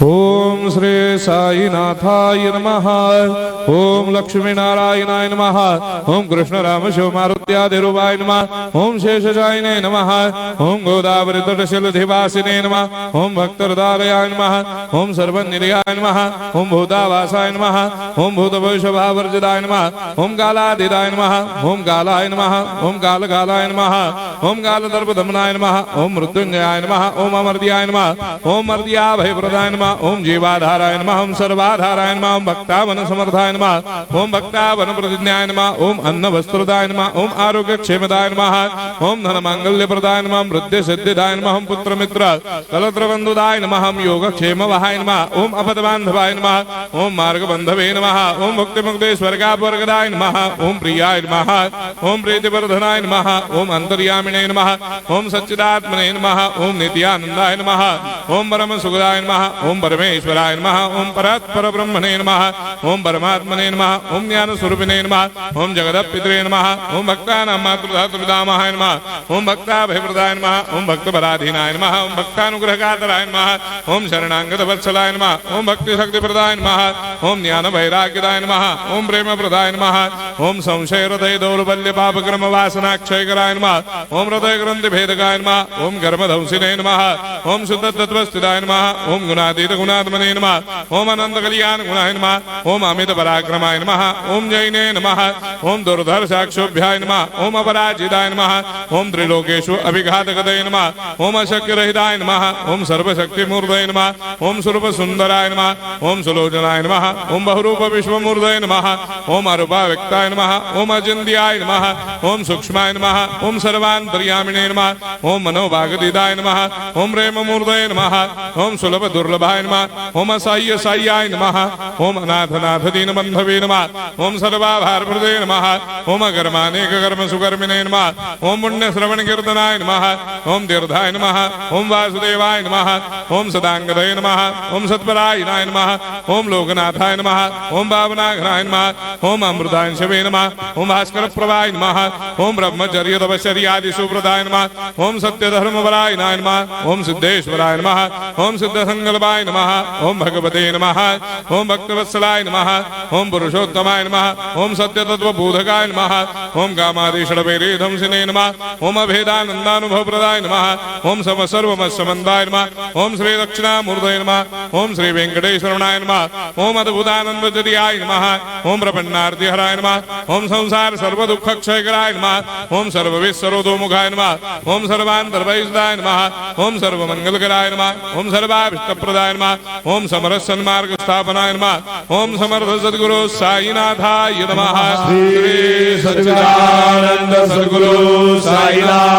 ओम श्री साईनाथाय नमः। ओम लक्ष्मी नारायणाय नमः। ओम कृष्ण राम शिव मारुत्यादिरूपाय नमः। ओम शेषशायिने नमः। ओम गोदावरी तटशिलधिवासिने नमः। ओम भक्तहृदयाय नमः। ओम सर्वनिलयाय नमः। ओम भूतावासाय नमः। ओम भूतभविष्यभावर्जिताय नमः। ओम कालाधीराय नमः। ओम कालाय नमः। ओम कालकालाय नमः। ओम कालदर्पदमनाय नमः। ओम मृत्युंजयाय नमः। ओम अमर्त्याय नमः। ओम मर्त्याभयप्रदाय नमः। ओम जीवाधाराय नमः। ओम सर्वाधाराय नमः। ओम भक्तावन समर्थाय नमः। ओम भक्तावन प्रतिज्ञाय नमः। ओम अन्न वस्त्रदाय नमः। ओम आरोग्य क्षेमदाय नमः। ओम धन मांगल्य प्रदाय नमः। ओम वृद्धि सिद्धिदाय नमः। ओम पुत्र मित्र कलत्र बंधुदाय नमः। ओम योग क्षेम वहाय नमः। ओम अपद बांधवाय नमः। ओम मार्ग बंधवे नमः। ओम मुक्ति मुक्ति स्वर्गापवर्गदाय नमः। ओम प्रियाय नमः। ओम प्रीतिवर्धनाय नमः। ओम अंतर्यामिने नमः। ओम सच्चिदात्मने नमः। ओम नित्यानंदाय नमः। ओम परम सुखदाय नमः। ओम परमेश्वराय नमः। ओम परात्पर ब्रह्मणे नमः। ओम परमात्मने नमः। ओम ज्ञान स्वरूपिणे नमः। ओम जगदपितरे नमः। ओम भक्तानां मातृधातृपितामहाय नमः। ओम भक्ताभयप्रदाय नमः। ओम भक्तपराधीनाय नमः। ओम भक्तानुग्रहकातराय नमः। ओम शरणागत वत्सलाय नमः। ओम भक्ति शक्ति प्रदाय नमः। ओम ज्ञान वैराग्यदाय नमः। ओम प्रेम प्रदाय नमः। ओम संशय हृदय दौर्बल्य पाप कर्म वासना क्षय कराय नमः। ओम हृदय ग्रंथि भेदकाय नमः। ओम कर्मधंसिने नमः। ओम शुद्ध तत्वस्थिताय नमः। ओम गुणातीत गुणात्मने नमः। ओम अनंत कल्याण गुणाय नमः। ओम अमित पराक्रमाय नमः। ओम जैने नमः। ओम दुर्धर साक्षोभ्याय नमः। ओम अपराजिताय नमः। ओम त्रिलोकेषु अभिघातगतये नमः। ओम अशक्य रहिताय नमः। ओम सर्वशक्ति मूर्तये नमः। ओम स्वरूप सुंदराय नमः। ओम सुलोचनाय नमः। ओम बहुरूप विश्वमूर्तये नमः। ओम अरूपाव्यक्ताय नमः। ओम अचिन्त्याय नमः। ओम सूक्ष्माय नमः। ओम सर्वान्तर्यामिने नमः। ओम मनोभागदिदाय नमः। ओम प्रेम मूर्तये नमः। ओम सुलभ दुर्लभाय नमः। ओम असह्य साह्याय नमः। ओम अनाथनाथ दीनबन्धवे नमः। ओम सर्वाभारप्रदे नमः। ओम अकर्मानेक कर्म सुकर्मिणे नमः। ओम पुण्य श्रवण कीर्तनाय नमः। ओम तीर्थाय नमः। ओम वासुदेवाय नमः। ओम सदांगदये नमः। ओम सत्परायणाय नमः। ओम लोकनाथाय नमः। ओम पावनाघ्नाय नमः। ओम अमृतांशवे नमः। ओम भास्कर प्रभाय नमः। ओम ब्रह्मचर्य तपश्चर्यादि सुप्रदाय नमः। ओम सत्यधर्मपरायणाय नमः। ओम सिद्धेश्वराय नमः। ओम सिद्ध संकल्पाय नमः। ओम भगवते नमः। ओम भक्तवत्सलाय नमः। ओम पुरुषोत्तमाय नमः। ओम सत्य तत्वबोधकाय नमः। ओम कामादिषडभैरेधंसिने नमः। ओम अभेदानंदानुभव प्रदाय नमः। ओम सर्वमस्समन्दाय नमः। ओम श्री दक्षिणामूर्तये नमः। ओम श्री वेंकटेश्वराय नमः। ओम अद्भुतानंदजरियाय नमः। ओम प्रपन्नार्तिहराय नमः। ओम संसार सर्व दुख क्षयकराय नमः। ओम सर्वविश्वरोधोमुखाय नमः। ओम सर्वान्तर्वैसदाय नमः। ओम सर्वमंगलकराय नमः। ओम सर्वाभिष्टप्रदाय नमः। ओम समरस सन्मार्ग स्थापनाय नमः। ओम समर्थ सद्गुरु साईनाथाय नमः। श्री सच्चिदानंद सद्गुरु साईनाथ